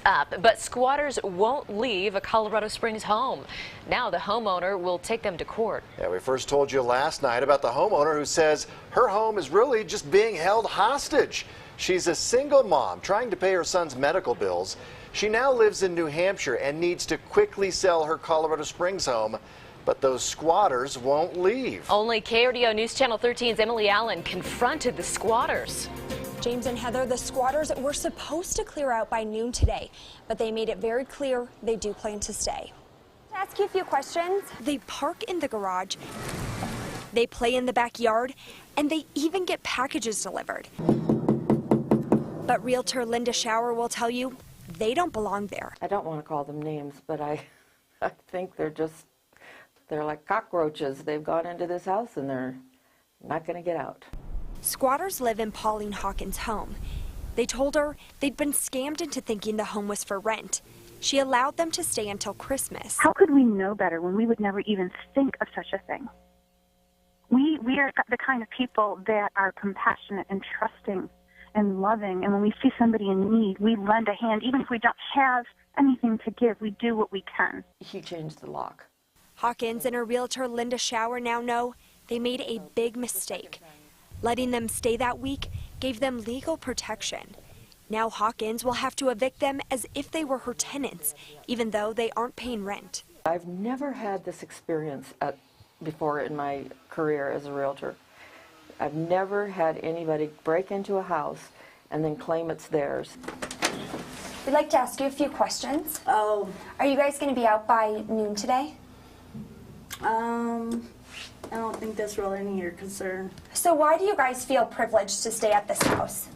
up, but squatters won't leave a Colorado Springs home. Now the homeowner will take them to court. Yeah, we first told you last night about the homeowner who says her home is really just being held hostage. She's a single mom trying to pay her son's medical bills. She now lives in New Hampshire and needs to quickly sell her Colorado Springs home, but those squatters won't leave. Only KRDO News Channel 13's Emily Allen confronted the squatters. James and Heather, the squatters were supposed to clear out by noon today, but they made it very clear they do plan to stay. To ask you a few questions. They park in the garage, they play in the backyard, and they even get packages delivered. But realtor Linda Schauer will tell you they don't belong there. I don't want to call them names, but I think they're like cockroaches. They've gone into this house and they're not going to get out. Squatters live in Pauline Hawkins' home. They told her they'd been scammed into thinking the home was for rent. She allowed them to stay until Christmas. How could we know better when we would never even think of such a thing? We are the kind of people that are compassionate and trusting and loving, and when we see somebody in need, we lend a hand. Even if we don't have anything to give, we do what we can. He changed the lock. Hawkins and her realtor Linda Schauer now know they made a big mistake. Letting them stay that week gave them legal protection. Now Hawkins will have to evict them as if they were her tenants, even though they aren't paying rent. I've never had this experience before in my career as a realtor. I've never had anybody break into a house and then claim it's theirs. We'd like to ask you a few questions. Oh, Are you guys going to be out by noon today? I don't think that's really any of your concern. So why do you guys feel privileged to stay at this house?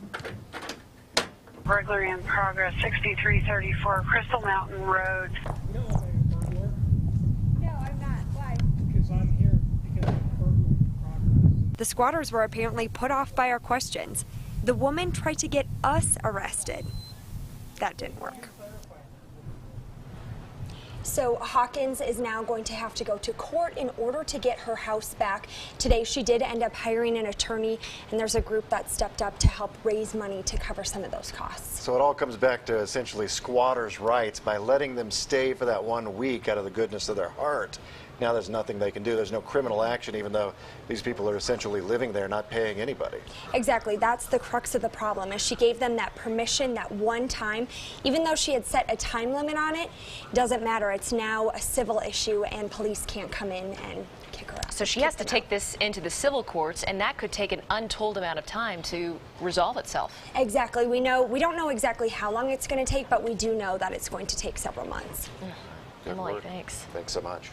Burglary in progress, 6334 Crystal Mountain Road. No, I'm a burglar. No, I'm not. Why? Because I'm here because of burglary in progress. The squatters were apparently put off by our questions. The woman tried to get us arrested. That didn't work. So Hawkins is now going to have to go to court in order to get her house back. Today she did end up hiring an attorney, and there's a group that stepped up to help raise money to cover some of those costs. So it all comes back to essentially squatters' rights. By letting them stay for that 1 week out of the goodness of their heart, now there's nothing they can do. There's no criminal action, even though these people are essentially living there, not paying anybody. Exactly. That's the crux of the problem, is she gave them that permission that one time. Even though she had set a time limit on it, doesn't matter. It's now a civil issue, and police can't come in and kick her out. So she has to take this into the civil courts, and that could take an untold amount of time to resolve itself. Exactly. We don't know exactly how long it's going to take, but we do know that it's going to take several months. Emily, thanks. Thanks so much.